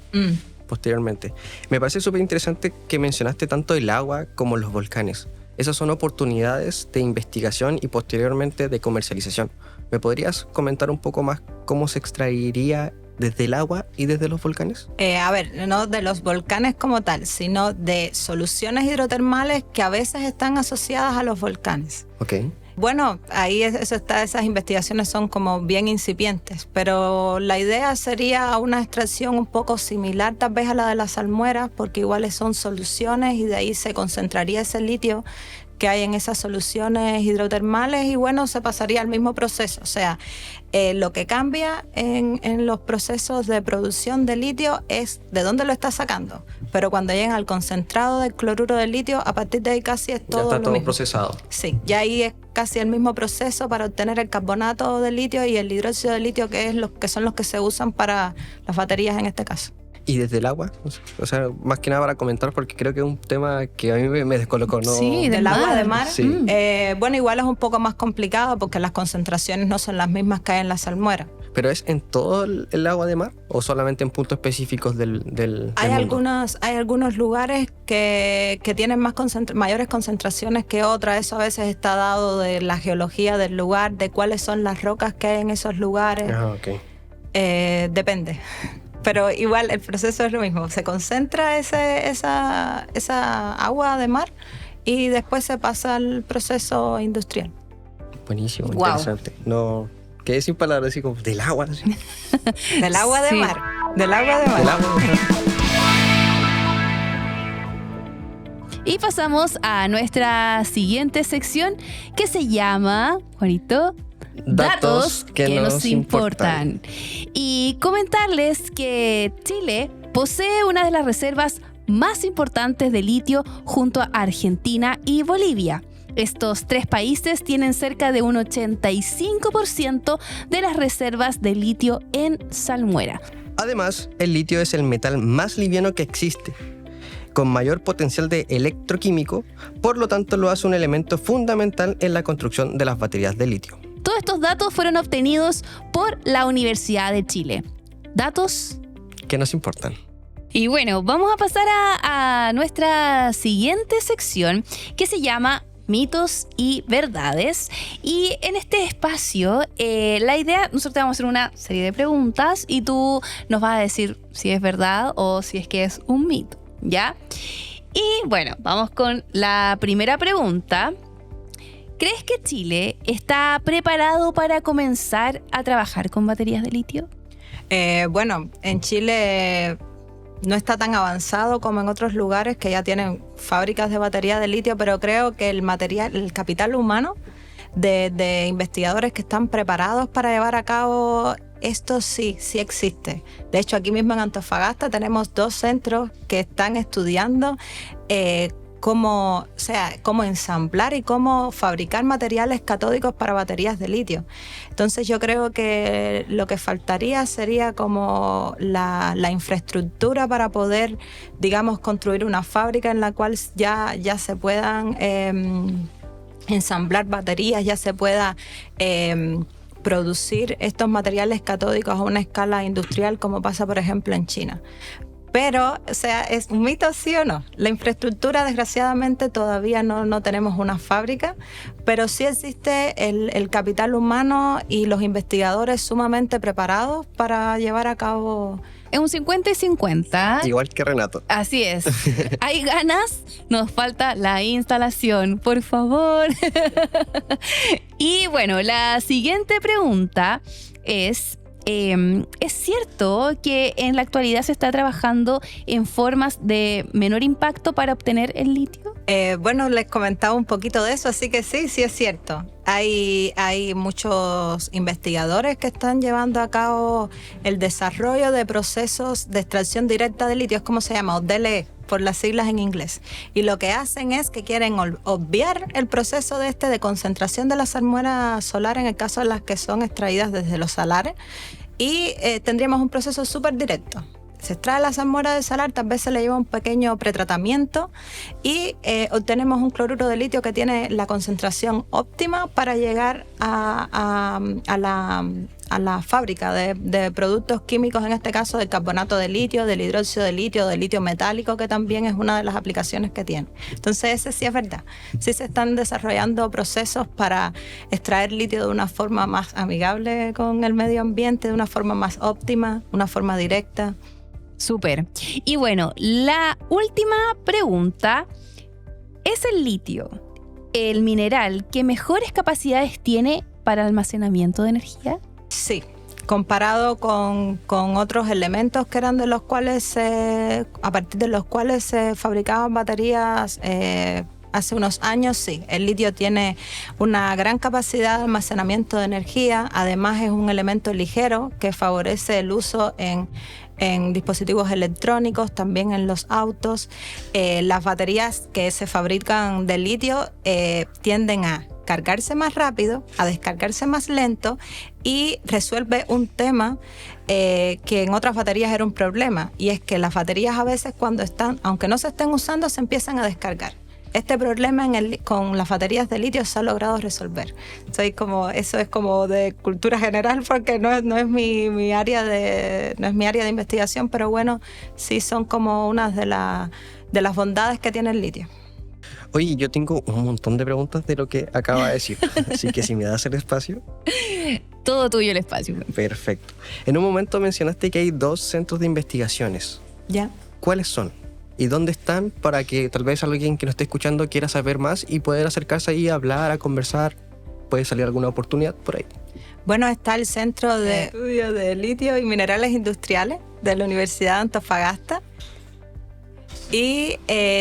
[SPEAKER 3] posteriormente. Me parece súper interesante que mencionaste tanto el agua como los volcanes. Esas son oportunidades de investigación y posteriormente de comercialización. ¿Me podrías comentar un poco más cómo se extraería desde el agua y desde los volcanes?
[SPEAKER 1] A ver, no de los volcanes como tal, sino de soluciones hidrotermales que a veces están asociadas a los volcanes.
[SPEAKER 3] Ok.
[SPEAKER 1] Bueno, ahí esas investigaciones son como bien incipientes, pero la idea sería una extracción un poco similar tal vez a la de las salmueras, porque iguales son soluciones y de ahí se concentraría ese litio que hay en esas soluciones hidrotermales, y bueno, se pasaría al mismo proceso. O sea, lo que cambia en los procesos de producción de litio es de dónde lo está sacando, pero cuando llegan al concentrado del cloruro de litio, a partir de ahí casi es todo
[SPEAKER 3] ya está
[SPEAKER 1] lo
[SPEAKER 3] todo
[SPEAKER 1] mismo.
[SPEAKER 3] procesado.
[SPEAKER 1] Sí, ya ahí es casi el mismo proceso para obtener el carbonato de litio y el hidróxido de litio, que son los que se usan para las baterías en este caso.
[SPEAKER 3] ¿Y desde el agua? O sea, más que nada para comentar, porque creo que es un tema que a mí me descolocó, ¿no?
[SPEAKER 2] Sí,
[SPEAKER 1] Del agua de mar.
[SPEAKER 3] Sí.
[SPEAKER 1] Bueno, igual es un poco más complicado porque las concentraciones no son las mismas que hay en la salmuera.
[SPEAKER 3] ¿Pero es en todo el agua de mar o solamente en puntos específicos del
[SPEAKER 1] Hay
[SPEAKER 3] mundo?
[SPEAKER 1] hay algunos lugares que tienen mayores concentraciones que otras. Eso a veces está dado de la geología del lugar, de cuáles son las rocas que hay en esos lugares.
[SPEAKER 3] Ah, ok.
[SPEAKER 1] Depende. Pero igual el proceso es lo mismo. Se concentra esa agua de mar y después se pasa al proceso industrial.
[SPEAKER 3] Buenísimo,
[SPEAKER 2] Wow.
[SPEAKER 3] interesante. No, quedé sin palabras, así como del agua. Así.
[SPEAKER 1] Del agua de
[SPEAKER 2] Sí.
[SPEAKER 1] mar. Del agua de mar.
[SPEAKER 3] Del agua.
[SPEAKER 2] Y pasamos a nuestra siguiente sección, que se llama, Juanito, Datos que nos importan. Y comentarles que Chile posee una de las reservas más importantes de litio junto a Argentina y Bolivia. Estos tres países tienen cerca de un 85% de las reservas de litio en salmuera.
[SPEAKER 3] Además, el litio es el metal más liviano que existe, con mayor potencial de electroquímico, por lo tanto lo hace un elemento fundamental en la construcción de las baterías de litio.
[SPEAKER 2] Todos estos datos fueron obtenidos por la Universidad de Chile. Datos.
[SPEAKER 3] ¿Qué nos importan?
[SPEAKER 2] Y bueno, vamos a pasar a nuestra siguiente sección, que se llama Mitos y Verdades. Y en este espacio, la idea, nosotros te vamos a hacer una serie de preguntas y tú nos vas a decir si es verdad o si es que es un mito, ¿ya? Y bueno, vamos con la primera pregunta. ¿Crees que Chile está preparado para comenzar a trabajar con baterías de litio?
[SPEAKER 1] Bueno, en Chile no está tan avanzado como en otros lugares que ya tienen fábricas de baterías de litio, pero creo que el capital humano de investigadores que están preparados para llevar a cabo esto sí existe. De hecho, aquí mismo en Antofagasta tenemos 2 centros que están estudiando cómo ensamblar y cómo fabricar materiales catódicos para baterías de litio. Entonces yo creo que lo que faltaría sería como la infraestructura para poder, digamos, construir una fábrica en la cual ya se puedan ensamblar baterías, ya se pueda producir estos materiales catódicos a una escala industrial como pasa, por ejemplo, en China. Pero, o sea, ¿es un mito sí o no? La infraestructura, desgraciadamente, todavía no tenemos una fábrica, pero sí existe el capital humano y los investigadores sumamente preparados para llevar a cabo.
[SPEAKER 2] Es un 50 y 50.
[SPEAKER 3] Igual que Renato.
[SPEAKER 2] Así es. Hay ganas, nos falta la instalación, por favor. Y bueno, la siguiente pregunta es... ¿es cierto que en la actualidad se está trabajando en formas de menor impacto para obtener el litio?
[SPEAKER 1] Bueno, les comentaba un poquito de eso, así que sí es cierto. Hay muchos investigadores que están llevando a cabo el desarrollo de procesos de extracción directa de litio, es como se llama, o DLE, por las siglas en inglés. Y lo que hacen es que quieren obviar el proceso de concentración de la salmuera solar en el caso de las que son extraídas desde los salares, y tendríamos un proceso súper directo. Se extrae la salmuera del salar, tal vez se le lleva un pequeño pretratamiento y obtenemos un cloruro de litio que tiene la concentración óptima para llegar a la fábrica de productos químicos, en este caso del carbonato de litio, del hidróxido de litio metálico, que también es una de las aplicaciones que tiene. Entonces ese sí es verdad. Sí se están desarrollando procesos para extraer litio de una forma más amigable con el medio ambiente, de una forma más óptima, una forma directa.
[SPEAKER 2] Súper. Y bueno, la última pregunta, ¿es el litio el mineral que mejores capacidades tiene para almacenamiento de energía?
[SPEAKER 1] Sí, comparado con otros elementos que eran a partir de los cuales se fabricaban baterías hace unos años, sí. El litio tiene una gran capacidad de almacenamiento de energía, además es un elemento ligero que favorece el uso en dispositivos electrónicos, también en los autos. Las baterías que se fabrican de litio tienden a cargarse más rápido, a descargarse más lento, y resuelve un tema que en otras baterías era un problema, y es que las baterías a veces cuando están, aunque no se estén usando, se empiezan a descargar. Este problema con las baterías de litio se ha logrado resolver. Eso es como de cultura general, porque no es mi área de investigación, pero bueno, sí son como unas de las bondades que tiene el litio.
[SPEAKER 3] Oye, yo tengo un montón de preguntas de lo que acaba de decir, así que si me das el espacio.
[SPEAKER 2] Todo tuyo el espacio.
[SPEAKER 3] Perfecto. En un momento mencionaste que hay 2 centros de investigaciones.
[SPEAKER 1] ¿Ya?
[SPEAKER 3] ¿Cuáles son? ¿Y dónde están? Para que tal vez alguien que nos esté escuchando quiera saber más y poder acercarse ahí a hablar, a conversar. Puede salir alguna oportunidad por ahí.
[SPEAKER 1] Bueno, está el Centro de Estudio de Litio y Minerales Industriales de la Universidad de Antofagasta. Y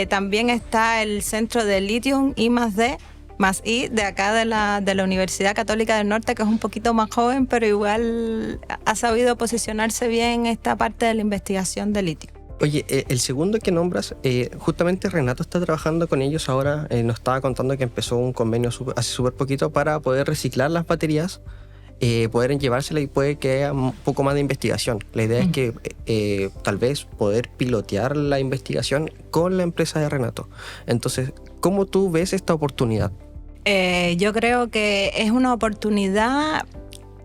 [SPEAKER 1] también está el Centro de Lithium I+D+I de acá de la Universidad Católica del Norte, que es un poquito más joven, pero igual ha sabido posicionarse bien en esta parte de la investigación de litio.
[SPEAKER 3] Oye, el segundo que nombras, justamente Renato está trabajando con ellos ahora. Nos estaba contando que empezó un convenio hace súper poquito para poder reciclar las baterías, poder llevárselas, y puede que haya un poco más de investigación. La idea es que tal vez poder pilotear la investigación con la empresa de Renato. Entonces, ¿cómo tú ves esta oportunidad?
[SPEAKER 1] Yo creo que es una oportunidad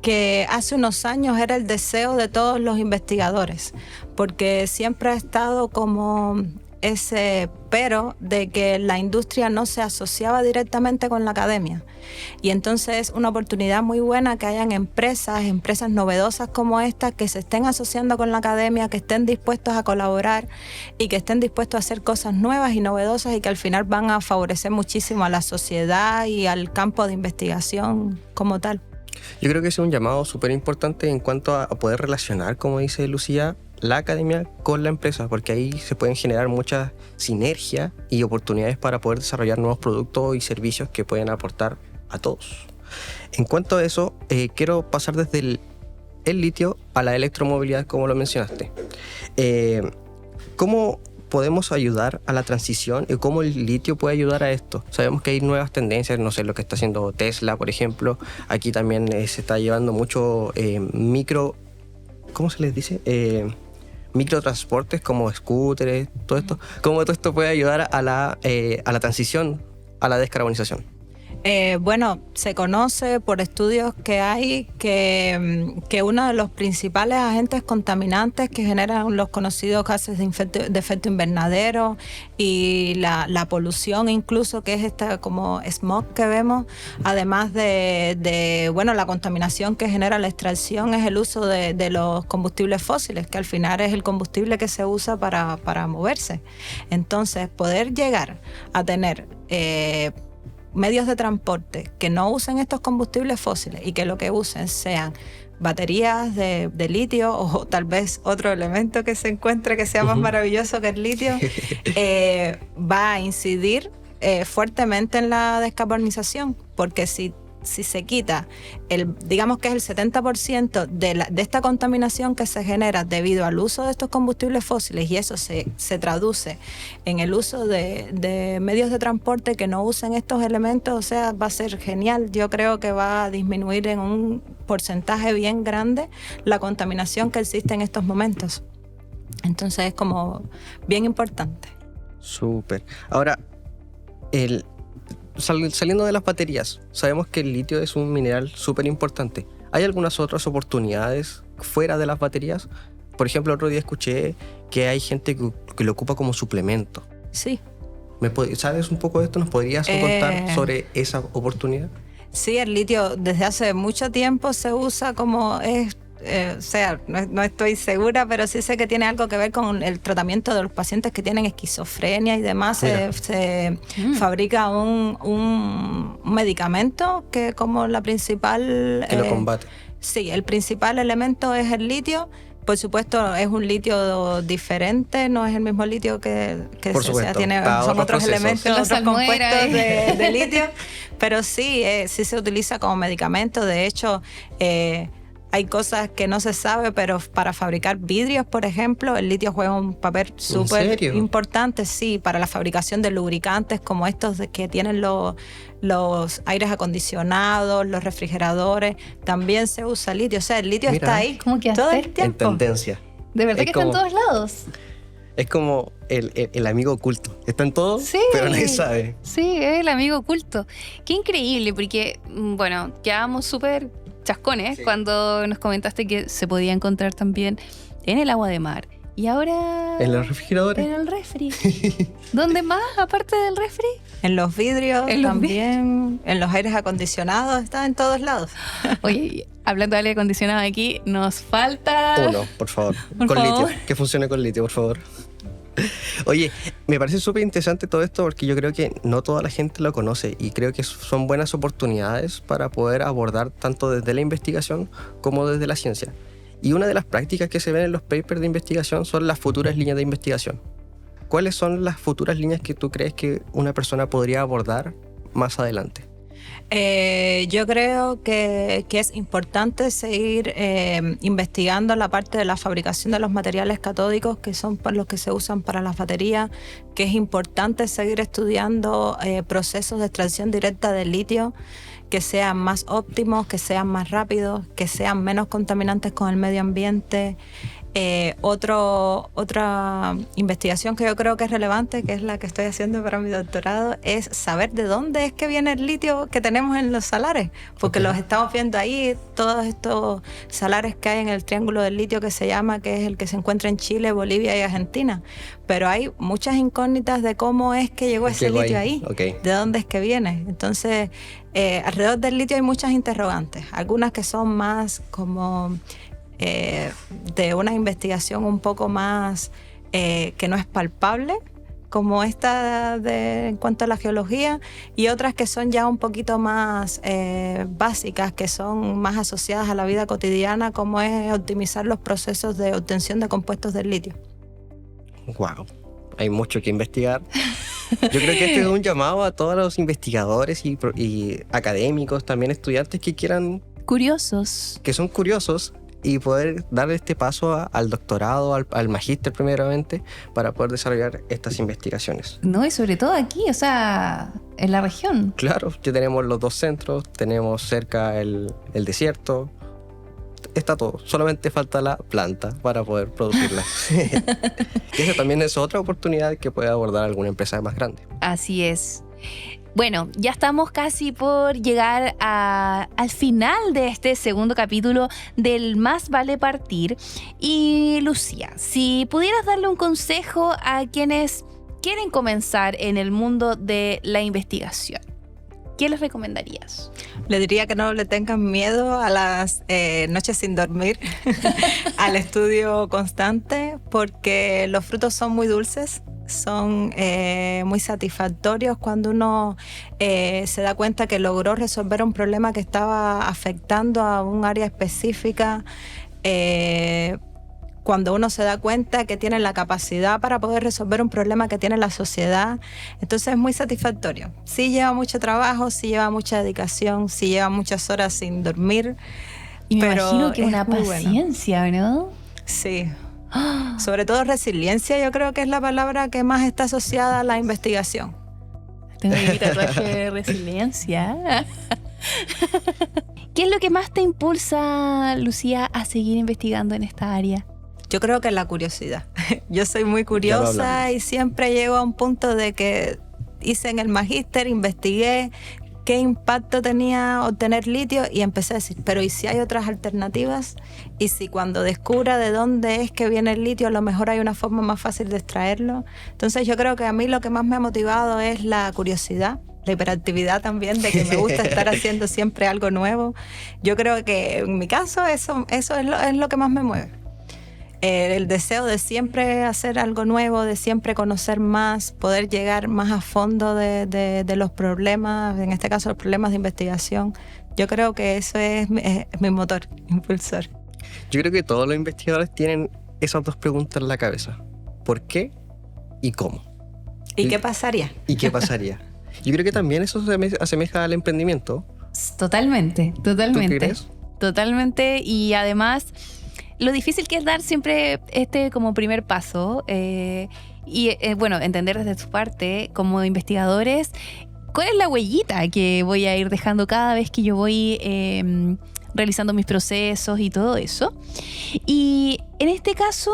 [SPEAKER 1] que hace unos años era el deseo de todos los investigadores, porque siempre ha estado como ese pero de que la industria no se asociaba directamente con la academia. Y entonces es una oportunidad muy buena que hayan empresas novedosas como esta que se estén asociando con la academia, que estén dispuestos a colaborar y que estén dispuestos a hacer cosas nuevas y novedosas, y que al final van a favorecer muchísimo a la sociedad y al campo de investigación como tal.
[SPEAKER 3] Yo creo que ese es un llamado súper importante en cuanto a poder relacionar, como dice Lucía, la academia con la empresa, porque ahí se pueden generar muchas sinergias y oportunidades para poder desarrollar nuevos productos y servicios que pueden aportar a todos. En cuanto a eso, quiero pasar desde el litio a la electromovilidad, como lo mencionaste. ¿Cómo podemos ayudar a la transición y cómo el litio puede ayudar a esto? Sabemos que hay nuevas tendencias, no sé, lo que está haciendo Tesla, por ejemplo. Aquí también se está llevando mucho ¿cómo se les dice? Microtransportes como scooters, todo esto. ¿Cómo todo esto puede ayudar a la transición, a la descarbonización?
[SPEAKER 1] Bueno, se conoce por estudios que hay que uno de los principales agentes contaminantes que generan los conocidos gases de efecto invernadero y la polución incluso, que es esta como smog que vemos, además de la contaminación que genera la extracción, es el uso de los combustibles fósiles, que al final es el combustible que se usa para moverse. Entonces, poder llegar a tener medios de transporte que no usen estos combustibles fósiles y que lo que usen sean baterías de litio o tal vez otro elemento que se encuentre que sea más maravilloso que el litio, va a incidir fuertemente en la descarbonización, porque si se quita, digamos que es el 70% de esta contaminación que se genera debido al uso de estos combustibles fósiles, y eso se traduce en el uso de medios de transporte que no usen estos elementos, o sea, va a ser genial. Yo creo que va a disminuir en un porcentaje bien grande la contaminación que existe en estos momentos. Entonces es como bien importante.
[SPEAKER 3] Súper. Ahora, saliendo de las baterías, sabemos que el litio es un mineral súper importante. ¿Hay algunas otras oportunidades fuera de las baterías? Por ejemplo, el otro día escuché que hay gente que lo ocupa como suplemento.
[SPEAKER 1] Sí.
[SPEAKER 3] ¿Sabes un poco de esto? ¿Nos podrías contar sobre esa oportunidad?
[SPEAKER 1] Sí, el litio desde hace mucho tiempo se usa como o sea, no estoy segura, pero sí sé que tiene algo que ver con el tratamiento de los pacientes que tienen esquizofrenia y demás. Se fabrica un medicamento que como la principal...
[SPEAKER 3] Que lo combate.
[SPEAKER 1] Sí, el principal elemento es el litio. Por supuesto, es un litio diferente, no es el mismo litio que
[SPEAKER 3] Por supuesto,
[SPEAKER 1] son otros elementos, otros compuestos de litio, pero sí se utiliza como medicamento. De hecho, hay cosas que no se sabe, pero para fabricar vidrios, por ejemplo, el litio juega un papel súper importante, sí, para la fabricación de lubricantes como estos que tienen los aires acondicionados, los refrigeradores, también se usa litio. O sea, el litio está ahí todo el tiempo.
[SPEAKER 3] En tendencia.
[SPEAKER 2] De verdad que está en todos lados.
[SPEAKER 3] Es como el amigo oculto. Está en todo,
[SPEAKER 2] sí,
[SPEAKER 3] pero nadie sabe.
[SPEAKER 2] Sí, es el amigo oculto. Qué increíble, porque, bueno, quedamos súper chascones cuando nos comentaste que se podía encontrar también en el agua de mar. Y ahora...
[SPEAKER 3] ¿En los refrigeradores?
[SPEAKER 2] En el refri. ¿Dónde más, aparte del refri?
[SPEAKER 1] En los vidrios también, en los aires acondicionados, está en todos lados.
[SPEAKER 2] Oye, hablando de aire acondicionado aquí, nos falta...
[SPEAKER 3] Uno, por favor. Litio. Que funcione con litio, por favor. Oye, me parece súper interesante todo esto porque yo creo que no toda la gente lo conoce y creo que son buenas oportunidades para poder abordar tanto desde la investigación como desde la ciencia. Y una de las prácticas que se ven en los papers de investigación son las futuras líneas de investigación. ¿Cuáles son las futuras líneas que tú crees que una persona podría abordar más adelante?
[SPEAKER 1] Yo creo que es importante seguir investigando la parte de la fabricación de los materiales catódicos, que son los que se usan para las baterías, que es importante seguir estudiando procesos de extracción directa del litio, que sean más óptimos, que sean más rápidos, que sean menos contaminantes con el medio ambiente. Otra investigación que yo creo que es relevante, que es la que estoy haciendo para mi doctorado, es saber de dónde es que viene el litio que tenemos en los salares, porque los estamos viendo ahí, todos estos salares que hay en el triángulo del litio que se llama, que es el que se encuentra en Chile, Bolivia y Argentina, pero hay muchas incógnitas de cómo es que llegó ese litio ahí, de dónde es que viene. Entonces, alrededor del litio hay muchas interrogantes, algunas que son más como... de una investigación un poco más que no es palpable, como esta en cuanto a la geología, y otras que son ya un poquito más básicas, que son más asociadas a la vida cotidiana, como es optimizar los procesos de obtención de compuestos del litio. ¡Wow!
[SPEAKER 3] Hay mucho que investigar. Yo creo que este es un llamado a todos los investigadores y académicos, también estudiantes que quieran... que son curiosos, y poder dar este paso al doctorado, al magíster primeramente, para poder desarrollar estas investigaciones.
[SPEAKER 2] No, y sobre todo aquí, o sea, en la región.
[SPEAKER 3] Claro, ya tenemos los dos centros, tenemos cerca el desierto, está todo, solamente falta la planta para poder producirla. Y esa también es otra oportunidad que puede abordar alguna empresa más grande.
[SPEAKER 2] Así es. Bueno, ya estamos casi por llegar al final de este segundo capítulo del Más Vale Partir. Y Lucía, si pudieras darle un consejo a quienes quieren comenzar en el mundo de la investigación, ¿qué les recomendarías?
[SPEAKER 1] Le diría que no le tengan miedo a las noches sin dormir, al estudio constante, porque los frutos son muy dulces. Son muy satisfactorios cuando uno se da cuenta que logró resolver un problema que estaba afectando a un área específica. cuando uno se da cuenta que tiene la capacidad para poder resolver un problema que tiene la sociedad. Entonces es muy satisfactorio. Sí lleva mucho trabajo, sí lleva mucha dedicación, sí lleva muchas horas sin dormir.
[SPEAKER 2] Y me
[SPEAKER 1] pero
[SPEAKER 2] imagino que
[SPEAKER 1] es
[SPEAKER 2] una
[SPEAKER 1] muy bueno.
[SPEAKER 2] paciencia, ¿no?
[SPEAKER 1] Sí. Sobre todo resiliencia, yo creo que es la palabra que más está asociada a la investigación.
[SPEAKER 2] Tengo mi tatuaje de resiliencia. ¿Qué es lo que más te impulsa, Lucía, a seguir investigando en esta área?
[SPEAKER 1] Yo creo que es la curiosidad. Yo soy muy
[SPEAKER 3] Ya lo
[SPEAKER 1] curiosa
[SPEAKER 3] hablamos.
[SPEAKER 1] y siempre llego a un punto de que hice en el magíster, investigué qué impacto tenía obtener litio y empecé a decir, pero ¿y si hay otras alternativas? ¿Y si cuando descubra de dónde es que viene el litio, a lo mejor hay una forma más fácil de extraerlo? Entonces yo creo que a mí lo que más me ha motivado es la curiosidad, la hiperactividad también, de que me gusta estar haciendo siempre algo nuevo. Yo creo que en mi caso eso es lo que más me mueve. El deseo de siempre hacer algo nuevo, de siempre conocer más, poder llegar más a fondo de los problemas, en este caso los problemas de investigación. Yo creo que eso es mi motor impulsor.
[SPEAKER 3] Yo creo que todos los investigadores tienen esas dos preguntas en la cabeza. ¿Por qué y cómo?
[SPEAKER 1] ¿Y qué pasaría?
[SPEAKER 3] ¿Y qué pasaría? Yo creo que también eso se asemeja al emprendimiento.
[SPEAKER 2] Totalmente, totalmente.
[SPEAKER 3] ¿Tú qué crees?
[SPEAKER 2] Totalmente, y además lo difícil que es dar siempre como primer paso bueno, entender desde su parte como investigadores cuál es la huellita que voy a ir dejando cada vez que yo voy realizando mis procesos y todo eso. Y en este caso,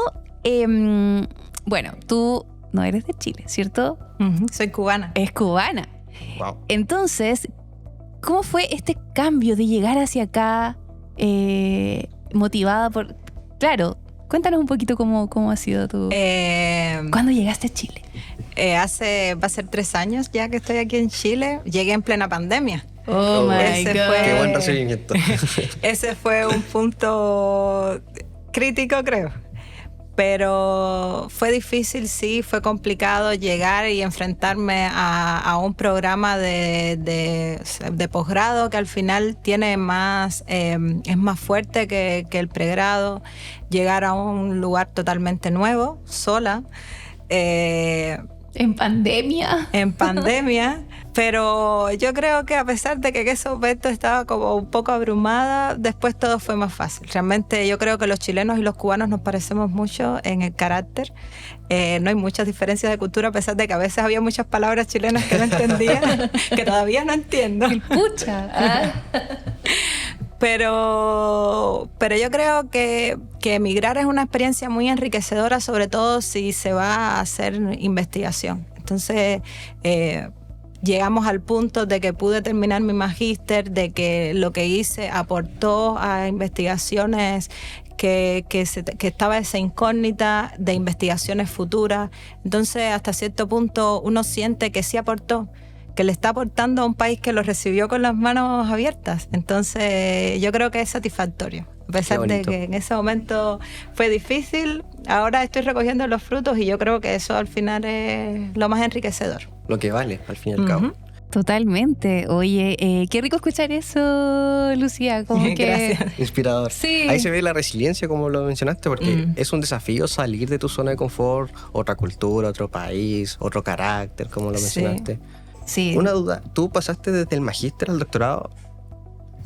[SPEAKER 2] bueno, tú no eres de Chile, ¿cierto?
[SPEAKER 1] Soy cubana.
[SPEAKER 2] Es cubana.
[SPEAKER 3] Wow.
[SPEAKER 2] Entonces, ¿cómo fue este cambio de llegar hacia acá motivada por... Claro, cuéntanos un poquito cómo ha sido tu... ¿Cuándo llegaste a Chile?
[SPEAKER 1] Va a ser 3 años ya que estoy aquí en Chile. Llegué en plena pandemia.
[SPEAKER 2] Oh my
[SPEAKER 1] Ese
[SPEAKER 2] God.
[SPEAKER 3] Qué buen recibimiento.
[SPEAKER 1] Ese fue un punto crítico, creo. Pero fue difícil, sí, fue complicado llegar y enfrentarme a un programa de posgrado que al final tiene más, es más fuerte que el pregrado. Llegar a un lugar totalmente nuevo, sola.
[SPEAKER 2] En pandemia.
[SPEAKER 1] En pandemia, pero yo creo que a pesar de que en ese momento estaba como un poco abrumada, después todo fue más fácil. Realmente yo creo que los chilenos y los cubanos nos parecemos mucho en el carácter. No hay muchas diferencias de cultura, a pesar de que a veces había muchas palabras chilenas que no entendía, que todavía no entiendo.
[SPEAKER 2] El pucha.
[SPEAKER 1] Pero yo creo que emigrar es una experiencia muy enriquecedora, sobre todo si se va a hacer investigación. Entonces, llegamos al punto de que pude terminar mi magíster, de que lo que hice aportó a investigaciones que estaba esa incógnita de investigaciones futuras. Entonces, hasta cierto punto, uno siente que sí aportó, que le está aportando a un país que lo recibió con las manos abiertas. Entonces yo creo que es satisfactorio. A pesar de que en ese momento fue difícil, ahora estoy recogiendo los frutos y yo creo que eso al final es lo más enriquecedor.
[SPEAKER 3] Lo que vale, al fin y al cabo.
[SPEAKER 2] Totalmente. Oye, qué rico escuchar eso, Lucía. Como que...
[SPEAKER 1] Gracias.
[SPEAKER 3] Inspirador.
[SPEAKER 2] Sí.
[SPEAKER 3] Ahí se ve la resiliencia, como lo mencionaste, porque es un desafío salir de tu zona de confort, otra cultura, otro país, otro carácter, como lo mencionaste.
[SPEAKER 2] Sí.
[SPEAKER 3] Una duda, ¿tú pasaste desde el magíster al doctorado?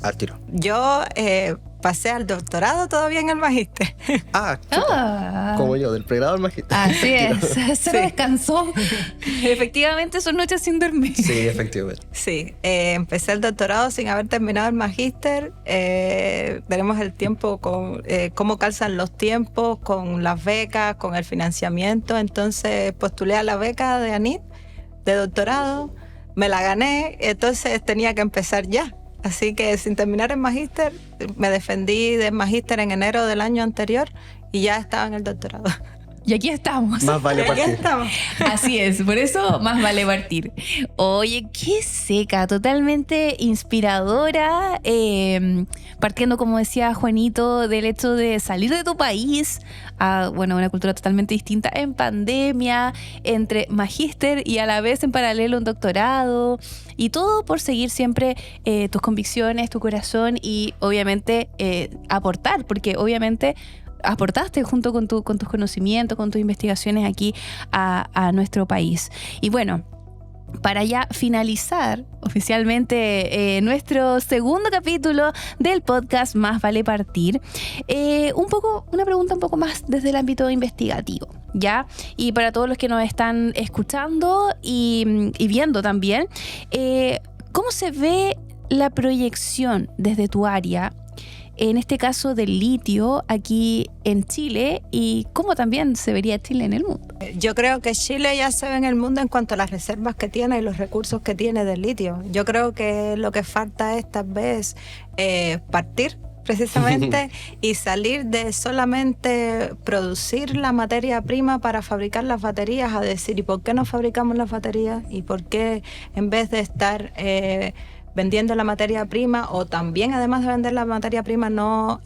[SPEAKER 3] Al tiro.
[SPEAKER 1] Yo pasé al doctorado todavía en el magíster.
[SPEAKER 3] Como yo, del pregrado al magíster.
[SPEAKER 2] Así es, se descansó. Efectivamente, son noches sin dormir.
[SPEAKER 3] Sí, efectivamente.
[SPEAKER 1] Sí, empecé el doctorado sin haber terminado el magíster. Tenemos el tiempo con cómo calzan los tiempos, con las becas, con el financiamiento. Entonces postulé a la beca de ANIT de doctorado, me la gané, entonces tenía que empezar ya. Así que sin terminar el magíster, me defendí del magíster en enero del año anterior y ya estaba en el doctorado.
[SPEAKER 2] Y aquí estamos.
[SPEAKER 3] Más vale
[SPEAKER 1] Y aquí
[SPEAKER 3] partir.
[SPEAKER 1] estamos.
[SPEAKER 2] Así es, por eso más vale partir. Oye, qué seca, totalmente inspiradora, partiendo, como decía Juanito, del hecho de salir de tu país a una cultura totalmente distinta en pandemia, entre magíster y a la vez en paralelo un doctorado, y todo por seguir siempre tus convicciones, tu corazón y obviamente aportar, porque obviamente aportaste junto con tus conocimientos, con tus investigaciones aquí a nuestro país. Y bueno, para ya finalizar oficialmente nuestro segundo capítulo del podcast Más Vale Partir, una pregunta un poco más desde el ámbito investigativo, ¿ya? Y para todos los que nos están escuchando y viendo también, ¿cómo se ve la proyección desde tu área, en este caso del litio aquí en Chile, y cómo también se vería Chile en el mundo?
[SPEAKER 1] Yo creo que Chile ya se ve en el mundo en cuanto a las reservas que tiene y los recursos que tiene del litio. Yo creo que lo que falta es tal vez partir precisamente y salir de solamente producir la materia prima para fabricar las baterías, a decir, ¿y por qué no fabricamos las baterías? ¿Y por qué en vez de estar vendiendo la materia prima, o también además de vender la materia prima, no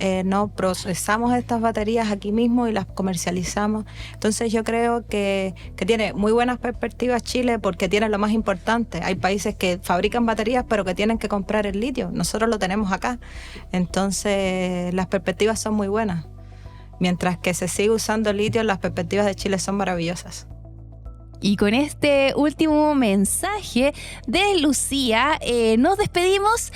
[SPEAKER 1] procesamos estas baterías aquí mismo y las comercializamos? Entonces yo creo que tiene muy buenas perspectivas Chile, porque tiene lo más importante. Hay países que fabrican baterías pero que tienen que comprar el litio. Nosotros lo tenemos acá. Entonces las perspectivas son muy buenas. Mientras que se sigue usando el litio, las perspectivas de Chile son maravillosas.
[SPEAKER 2] Y con este último mensaje de Lucía, nos despedimos.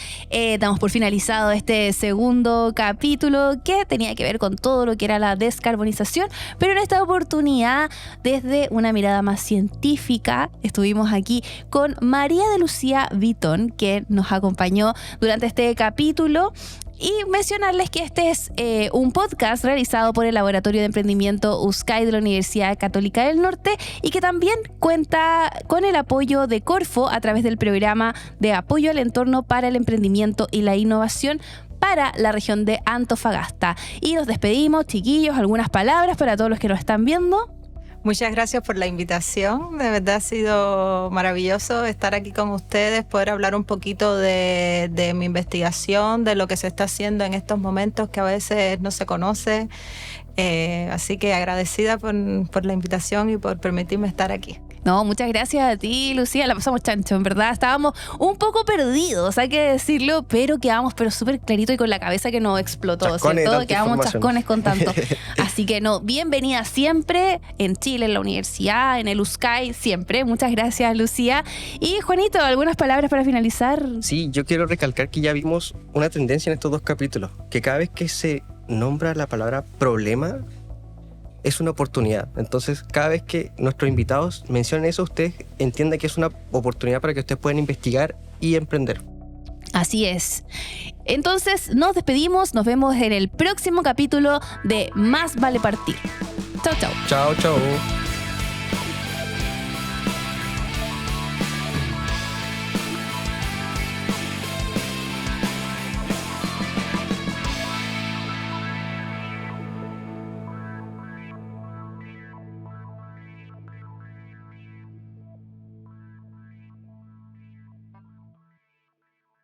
[SPEAKER 2] Damos por finalizado este segundo capítulo que tenía que ver con todo lo que era la descarbonización, pero en esta oportunidad, desde una mirada más científica, estuvimos aquí con María de Lucía Vitón, que nos acompañó durante este capítulo. Y mencionarles que este es un podcast realizado por el Laboratorio de Emprendimiento USCAI de la Universidad Católica del Norte, y que también cuenta con el apoyo de Corfo a través del programa de apoyo al entorno para el emprendimiento y la innovación para la región de Antofagasta. Y nos despedimos, chiquillos, algunas palabras para todos los que nos están viendo.
[SPEAKER 1] Muchas gracias por la invitación. De verdad ha sido maravilloso estar aquí con ustedes, poder hablar un poquito de mi investigación, de lo que se está haciendo en estos momentos que a veces no se conoce. Así que agradecida por la invitación y por permitirme estar aquí.
[SPEAKER 2] No, muchas gracias a ti, Lucía. La pasamos chancho, en verdad. Estábamos un poco perdidos, hay que decirlo, pero quedamos súper clarito y con la cabeza que nos explotó,
[SPEAKER 3] chascones,
[SPEAKER 2] ¿cierto? Quedamos chascones con tanto.
[SPEAKER 3] Información.
[SPEAKER 2] Así que bienvenida siempre en Chile, en la universidad, en el USCAI, siempre. Muchas gracias, Lucía. Y Juanito, ¿algunas palabras para finalizar?
[SPEAKER 3] Sí, yo quiero recalcar que ya vimos una tendencia en estos dos capítulos, que cada vez que se nombra la palabra problema, es una oportunidad. Entonces, cada vez que nuestros invitados mencionen eso, usted entienda que es una oportunidad para que ustedes puedan investigar y emprender.
[SPEAKER 2] Así es. Entonces, nos despedimos. Nos vemos en el próximo capítulo de Más Vale Partir. Chao, chao.
[SPEAKER 3] Chao, chao.